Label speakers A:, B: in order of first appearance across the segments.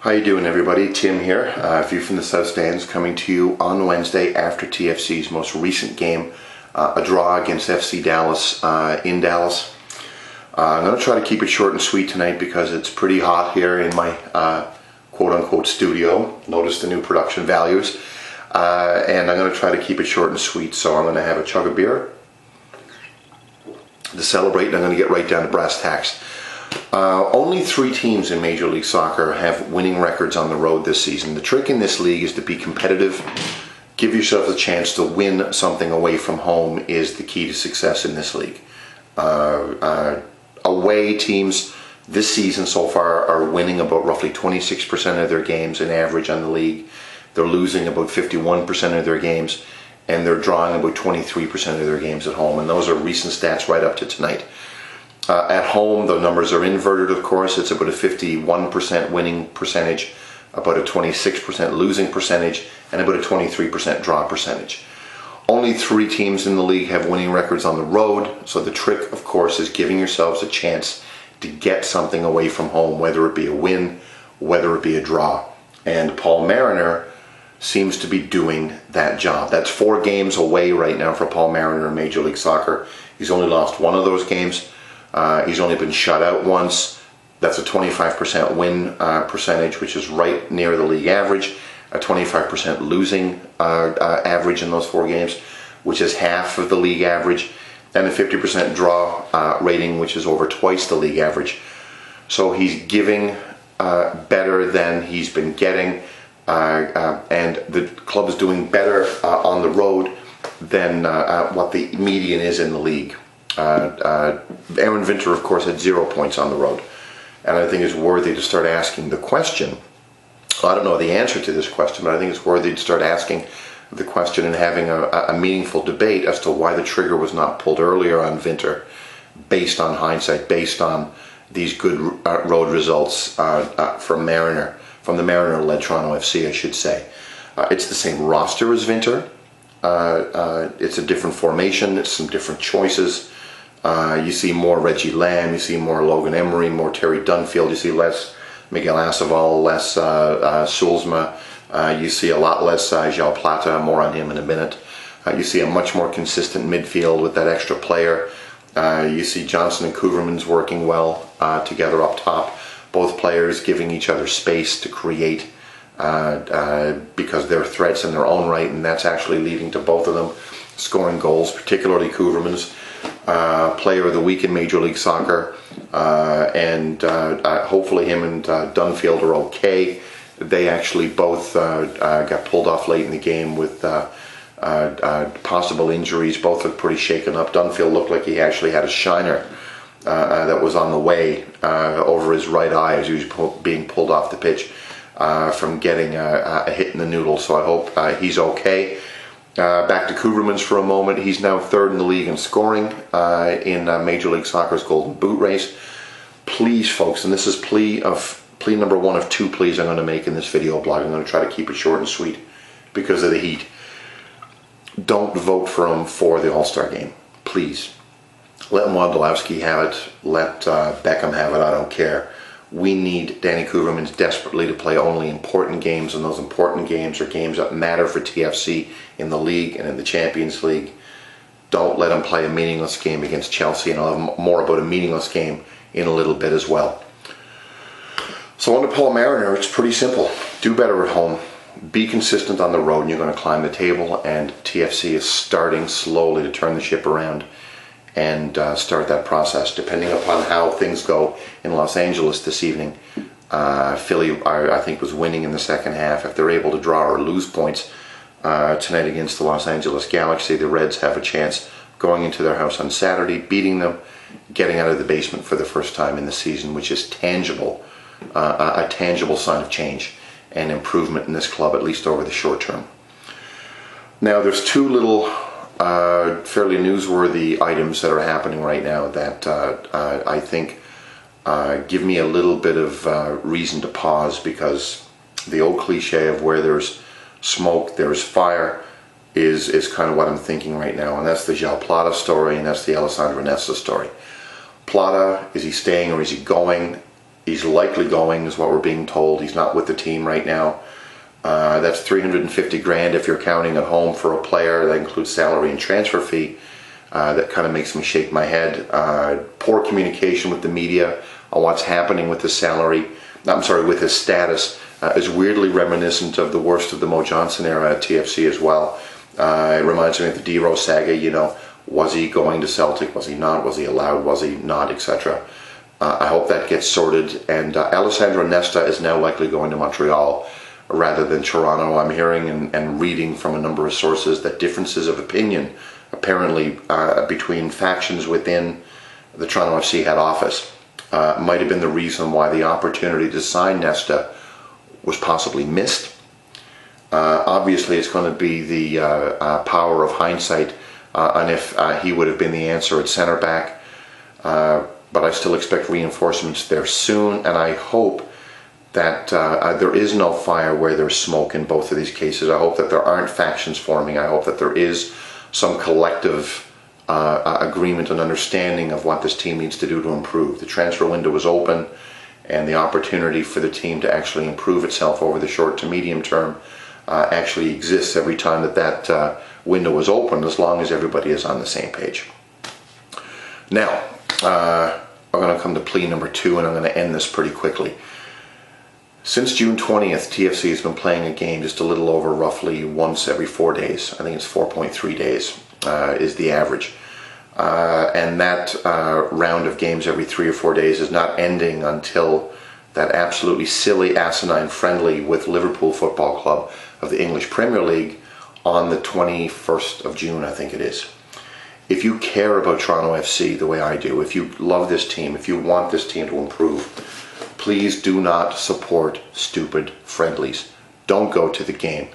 A: How you doing, everybody? Tim here, View from the South Stands, coming to you on Wednesday after TFC's most recent game, a draw against FC Dallas in Dallas. I'm going to try to keep it short and sweet tonight because it's pretty hot here in my quote-unquote studio. Notice the new production values. And I'm going to try to keep it short and sweet, so I'm going to have a chug of beer to celebrate, and I'm going to get right down to brass tacks. Only 3 teams in Major League Soccer have winning records on the road this season. The trick in this league is to be competitive. Give yourself a chance to win something away from home is the key to success in this league. Away teams this season so far are winning about roughly 26% of their games in average on the league. They're losing about 51% of their games, and they're drawing about 23% of their games at home. And those are recent stats right up to tonight. At home, the numbers are inverted, of course. It's about a 51% winning percentage, about a 26% losing percentage, and about a 23% draw percentage. Only 3 teams in the league have winning records on the road, so the trick, of course, is giving yourselves a chance to get something away from home, whether it be a win, whether it be a draw. And Paul Mariner seems to be doing that job. That's 4 games away right now for Paul Mariner in Major League Soccer. He's only lost 1 of those games. He's only been shut out once. That's a 25% win percentage, which is right near the league average. A 25% losing average in those 4 games, which is half of the league average. And a 50% draw rating, which is over twice the league average. So he's giving better than he's been getting. And the club is doing better on the road than what the median is in the league. Aaron Vinter, of course, had 0 points on the road, and I think it's worthy to start asking the question. I don't know the answer to this question, but I think it's worthy to start asking the question and having a meaningful debate as to why the trigger was not pulled earlier on Vinter, based on hindsight, based on these good road results from the Mariner-led Toronto FC, I should say. It's the same roster as Vinter. It's a different formation. It's some different choices. You see more Reggie Lamb, you see more Logan Emery, more Terry Dunfield, you see less Miguel Aceval, less Sulzma, you see a lot less João Plata, more on him in a minute. You see a much more consistent midfield with that extra player. You see Johnson and Koevermans working well together up top, both players giving each other space to create because they're threats in their own right, and that's actually leading to both of them scoring goals, particularly Koevermans. Player of the week in Major League Soccer, and hopefully him and Dunfield are okay. They actually both got pulled off late in the game with possible injuries. Both looked pretty shaken up. Dunfield looked like he actually had a shiner that was on the way over his right eye as he was being pulled off the pitch from getting a hit in the noodle. So I hope he's okay. Back to Koevermans for a moment. He's now 3rd in the league in scoring in Major League Soccer's Golden Boot race. Please, folks, and this is plea number 1 of 2 pleas I'm going to make in this video blog. I'm going to try to keep it short and sweet because of the heat. Don't vote for him for the All-Star game. Please. Let Wondolowski have it. Let Beckham have it. I don't care. We need Danny Koevermans desperately to play only important games, and those important games are games that matter for TFC in the league and in the Champions League. Don't let him play a meaningless game against Chelsea, and I'll have more about a meaningless game in a little bit as well. So on to Paul Mariner, it's pretty simple. Do better at home. Be consistent on the road, and you're going to climb the table, and TFC is starting slowly to turn the ship around and start that process. Depending upon how things go in Los Angeles this evening, Philly, I think, was winning in the second half. If they're able to draw or lose points tonight against the Los Angeles Galaxy, the Reds have a chance going into their house on Saturday, beating them, getting out of the basement for the first time in the season, which is tangible, a tangible sign of change and improvement in this club, at least over the short term. Now, there's 2 little fairly newsworthy items that are happening right now that I think give me a little bit of reason to pause, because the old cliche of where there's smoke, there's fire is kind of what I'm thinking right now, and that's the João Plata story, and that's the Alessandro Nesta story. Plata, is he staying or is he going? He's likely going, is what we're being told. He's not with the team right now. That's 350 grand if you're counting at home for a player. That includes salary and transfer fee. That kind of makes me shake my head. Poor communication with the media on what's happening with his salary. I'm sorry, with his status is weirdly reminiscent of the worst of the Mo Johnston era at TFC as well. It reminds me of the D-Rose saga. You know, was he going to Celtic? Was he not? Was he allowed? Was he not? Etc. I hope that gets sorted. And Alessandro Nesta is now likely going to Montreal rather than Toronto. I'm hearing and reading from a number of sources that differences of opinion apparently between factions within the Toronto FC head office might have been the reason why the opportunity to sign Nesta was possibly missed. Obviously, it's going to be the power of hindsight on if he would have been the answer at centre back. But I still expect reinforcements there soon, and I hope that there is no fire where there's smoke in both of these cases. I hope that there aren't factions forming. I hope that there is some collective agreement and understanding of what this team needs to do to improve. The transfer window is open, and the opportunity for the team to actually improve itself over the short to medium term actually exists every time that window is open, as long as everybody is on the same page. Now, I'm going to come to plea number 2, and I'm going to end this pretty quickly. Since June 20th, TFC has been playing a game just a little over roughly once every 4 days. I think it's 4.3 days is the average. And that round of games every 3 or 4 days is not ending until that absolutely silly, asinine friendly with Liverpool Football Club of the English Premier League on the 21st of June, I think it is. If you care about Toronto FC the way I do, if you love this team, if you want this team to improve, please do not support stupid friendlies. Don't go to the game.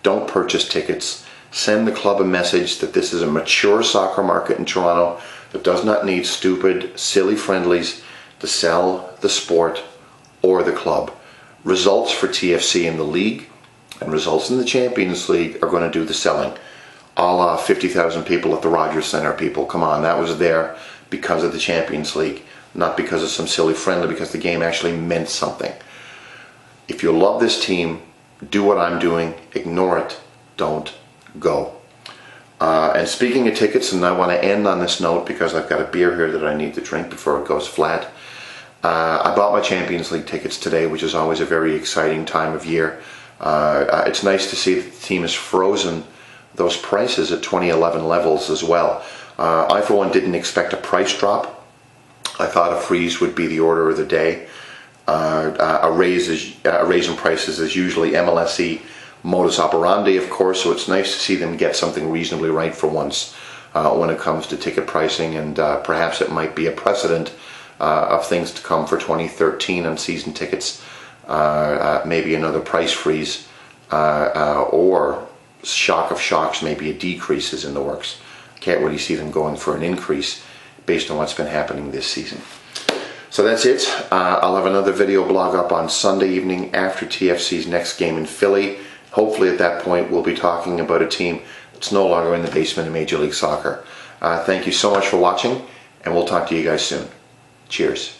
A: Don't purchase tickets. Send the club a message that this is a mature soccer market in Toronto that does not need stupid, silly friendlies to sell the sport or the club. Results for TFC in the league and results in the Champions League are going to do the selling. A la 50,000 people at the Rogers Centre, people. Come on, that was there because of the Champions League, not because of some silly friendly, because the game actually meant something. If you love this team, do what I'm doing. Ignore it. Don't go. And speaking of tickets, and I want to end on this note because I've got a beer here that I need to drink before it goes flat. I bought my Champions League tickets today, which is always a very exciting time of year. It's nice to see that the team has frozen those prices at 2011 levels as well. I, for one, didn't expect a price drop. I thought a freeze would be the order of the day. A raise in prices is usually MLSE modus operandi, of course, so it's nice to see them get something reasonably right for once when it comes to ticket pricing, and perhaps it might be a precedent of things to come for 2013 on season tickets. Maybe another price freeze or shock of shocks, maybe a decrease is in the works. I can't really see them going for an increase based on what's been happening this season. So that's it. I'll have another video blog up on Sunday evening after TFC's next game in Philly. Hopefully at that point we'll be talking about a team that's no longer in the basement of Major League Soccer. Thank you so much for watching, and we'll talk to you guys soon. Cheers.